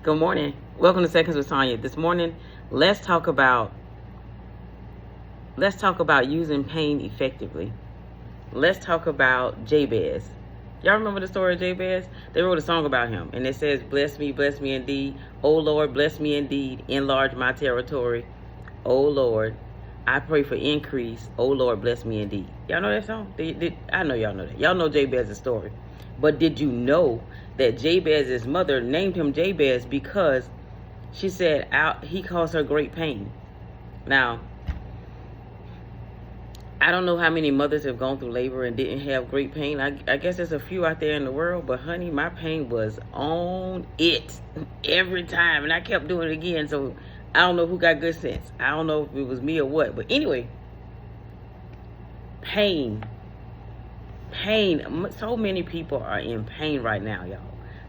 Good morning. Welcome to Seconds with Sonya. This morning, let's talk about using pain effectively. Let's talk about Jabez. Y'all remember the story of Jabez? They wrote a song about him, and it says, bless me indeed. Oh Lord, bless me indeed. Enlarge my territory. Oh Lord, I pray for increase. Oh Lord, bless me indeed. Y'all know that song? I know y'all know that. Y'all know Jabez's story. But did you know that Jabez's mother named him Jabez because she said he caused her great pain? Now, I don't know how many mothers have gone through labor and didn't have great pain. I guess there's a few out there in the world, but honey, my pain was on it every time, and I kept doing it again. So I don't know who got good sense. I don't know if it was me or what, but anyway, pain. So many people are in pain right now, y'all.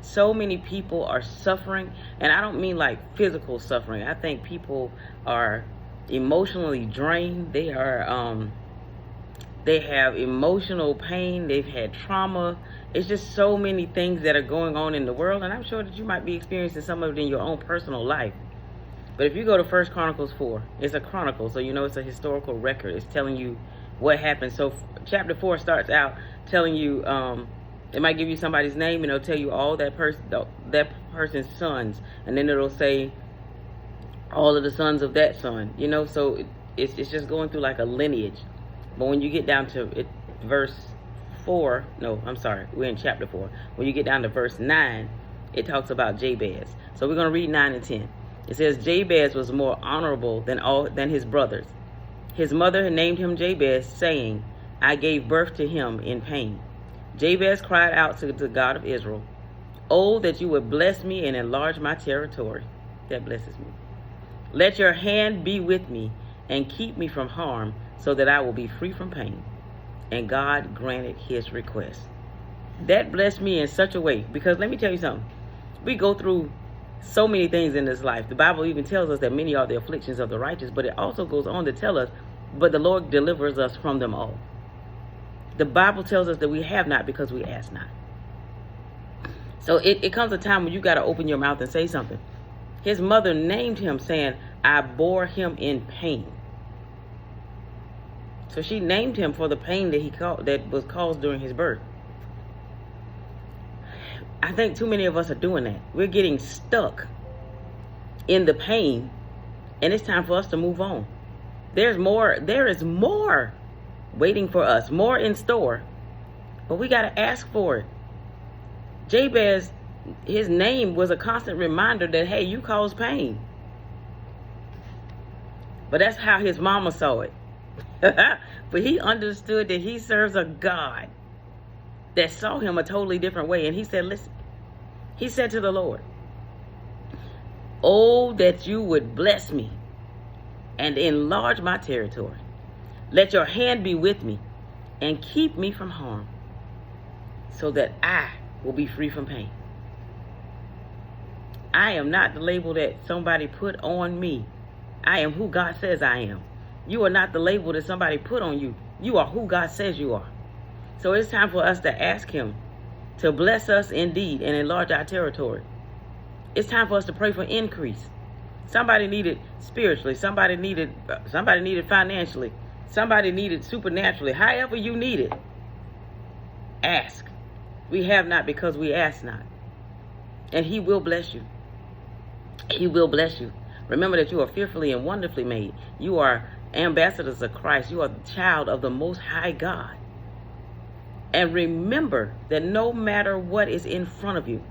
So many people are suffering, and I don't mean like physical suffering. I think people are emotionally drained. They have emotional pain. They've had trauma. It's just so many things that are going on in the world, and I'm sure that you might be experiencing some of it in your own personal life. But if you go to 1 Chronicles 4, it's a chronicle, so you know it's a historical record. It's telling you what happened. So chapter 4 starts out telling you, it might give you somebody's name, and it'll tell you all that person's sons, and then it'll say all of the sons of that son. You know, so it's just going through like a lineage. But when you get down to verse 4, no, I'm sorry, we're in chapter 4. When you get down to verse 9, it talks about Jabez. So we're going to read 9 and 10. It says, Jabez was more honorable than his brothers. His mother had named him Jabez, saying, I gave birth to him in pain. Jabez cried out to the God of Israel, oh, that you would bless me and enlarge my territory. That blesses me. Let your hand be with me and keep me from harm, so that I will be free from pain. And God granted his request. That blessed me in such a way, because let me tell you something. We go through so many things in this life. The Bible even tells us that many are the afflictions of the righteous, but it also goes on to tell us, but the Lord delivers us from them all. The Bible tells us that we have not because we ask not. So it comes a time when you got to open your mouth and say something. His mother named him, saying, I bore him in pain. So she named him for the pain that was caused during his birth. I think too many of us are doing that. We're getting stuck in the pain, and it's time for us to move on. There is more waiting for us, more in store, but we got to ask for it. Jabez, his name was a constant reminder that, hey, you cause pain. But that's how his mama saw it. But he understood that he serves a God that saw him a totally different way. And he said, listen, he said to the Lord, oh, that you would bless me and enlarge my territory. Let your hand be with me and keep me from harm, so that I will be free from pain. I am not the label that somebody put on me. I am who God says I am. You are not the label that somebody put on you. You are who God says you are. So it's time for us to ask him to bless us indeed and enlarge our territory. It's time for us to pray for increase. Somebody needed spiritually. Somebody needed financially. Somebody needed supernaturally. However you need it, ask. We have not because we ask not. And he will bless you. He will bless you. Remember that you are fearfully and wonderfully made. You are ambassadors of Christ. You are the child of the Most High God. And remember that no matter what is in front of you,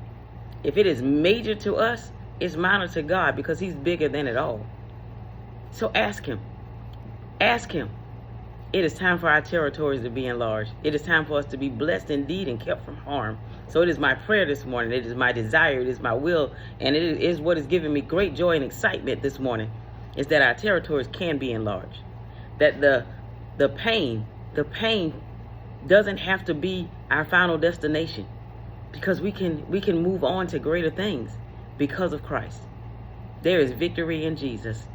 if it is major to us, it's minor to God, because he's bigger than it all. So ask him. Ask him. It is time for our territories to be enlarged. It is time for us to be blessed indeed and kept from harm. So it is my prayer this morning. It is my desire. It is my will. And it is what is giving me great joy and excitement this morning, is that our territories can be enlarged. That the pain doesn't have to be our final destination, because we can move on to greater things because of Christ. There is victory in Jesus.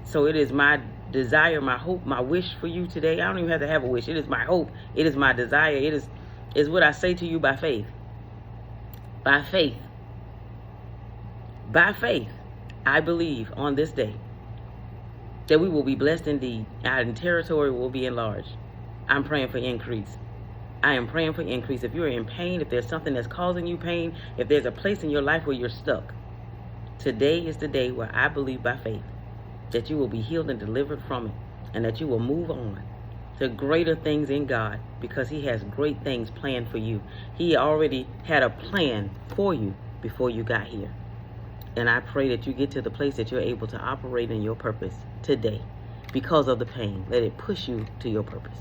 So it is my desire, my hope, my wish for you today. I don't even have to have a wish. It is my hope. It is my desire. It is what I say to you by faith. By faith, By faith, I believe on this day that we will be blessed indeed. Our territory will be enlarged. I'm praying for increase. I am praying for increase. If you're in pain, if there's something that's causing you pain, if there's a place in your life where you're stuck, today is the day where I believe by faith that you will be healed and delivered from it, and that you will move on to greater things in God, because he has great things planned for you. He already had a plan for you before you got here. And I pray that you get to the place that you're able to operate in your purpose today because of the pain. Let it push you to your purpose.